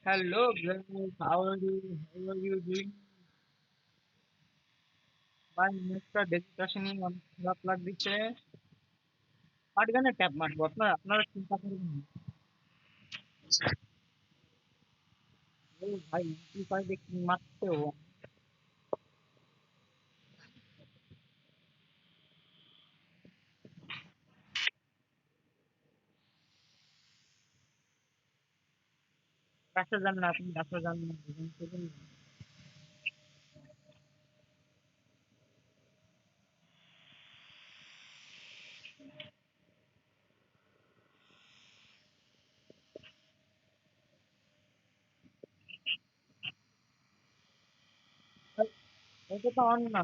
Hello, guys. How are you? How are you doing? ভাই নেটটা ডেজিটাশনই অনেক খারাপ লাগছে। আটগানে ট্যাপ মারবো আপনারা চিন্তা করবেন না। এই ভাই এমপ্লিফাই দেখি মারতেও কাছে যান না, আপনি কাছে যান না, বুঝুন বুঝুন। ভাই, এটা তো অন না।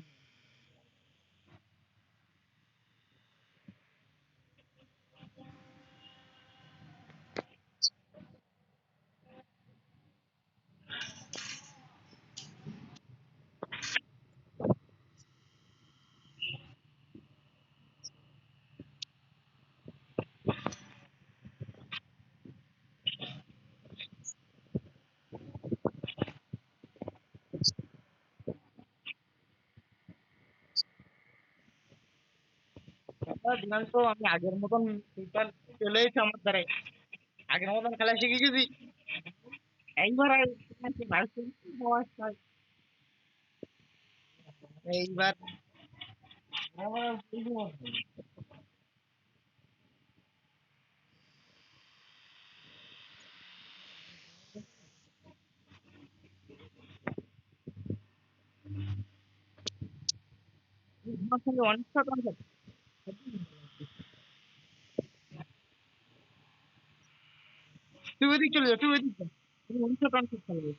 দিনাল তো আমি আগের মতন ফিচার চলে এসেছে আমার দ্বারাই। আগের মতন খেলা শিখে গেছি। এইবার আর নাকি ভার্সন এইবার আমার সঙ্গে অনেক শট অন। তুই ওদিক চলে যা, তুই ওদিক যা। তুমি অনেক শট অন খেলবে।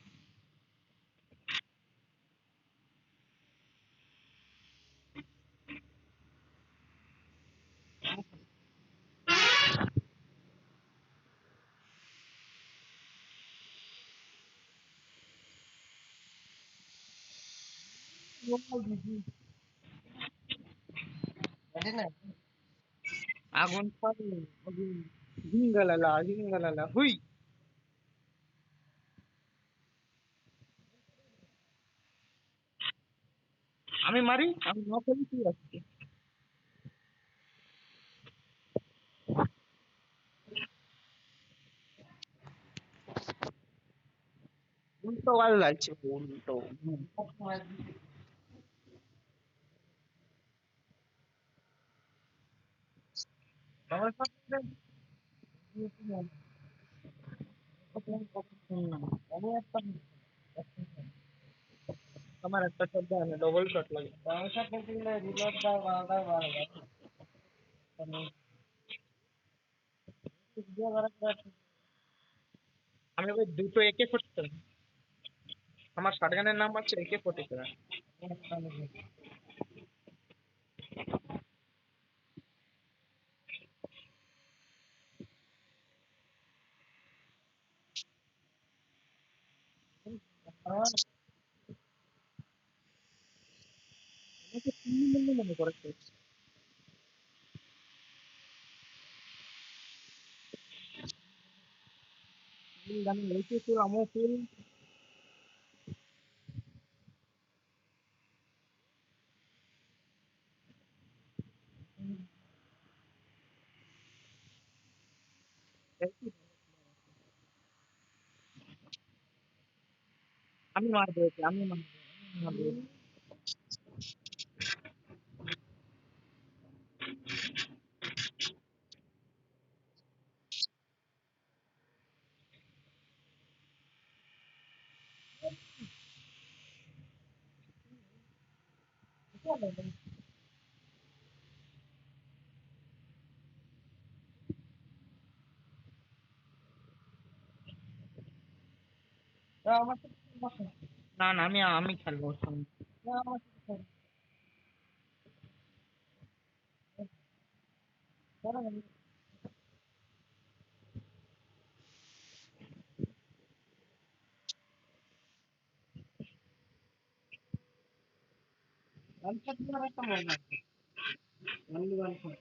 আগুন পারে, আগুন জিঙ্গালালা জিঙ্গালালা হুই। আমি মারি, আমি ন করি, তুই আসছি। উল্টো গাল লাগছে উল্টো। আমার সাথে আমি একটা আমার একটা শট দেয় না, ডবল শট লাগে। আমার সাথে দিলে রিলোড দাও বারবার বারবার। আমি ওই দুটো একে 47। আমার শটগানের নাম হচ্ছে একে 47। আমাকে 3 মনে করেছে। আমি একে ফুল আমও ফুল। আমি মারবো একে, আমি মারবো, আমি মারবো। আমার সাথে খেলবো না। না না, আমি আমি খেলবো ওর সঙ্গে। না, আমার সাথে খেলবো না। আমার সাথে আর একটা মজা আছে। only one shot।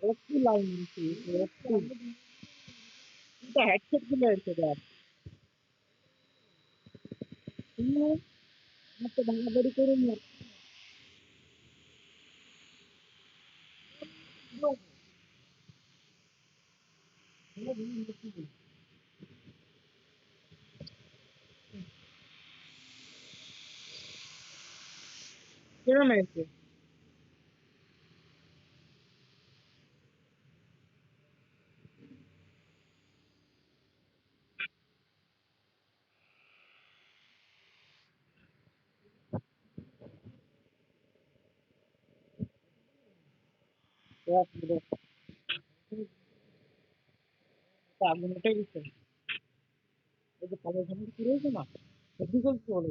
একটু লাইন দিছি, একটু এটা হেডসেট গুলো এসে দেখ তুমি আমাকে ভাগাভাগি করে নিও কিরম হয়েছে দেখ দেখ আগুন উঠে গেছে এই যে কালো ধানের কি রয়েছে না সত্যি বলছি বলে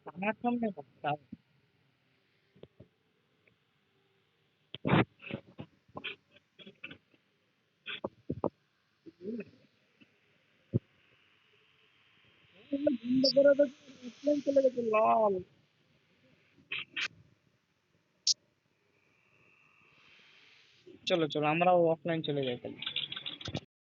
আমার সামনে বাচ্চা বন্ধ করে দেখলাম চলে গেছে লাল চলো চলো আমরাও অফলাইন চলে যাই তাহলে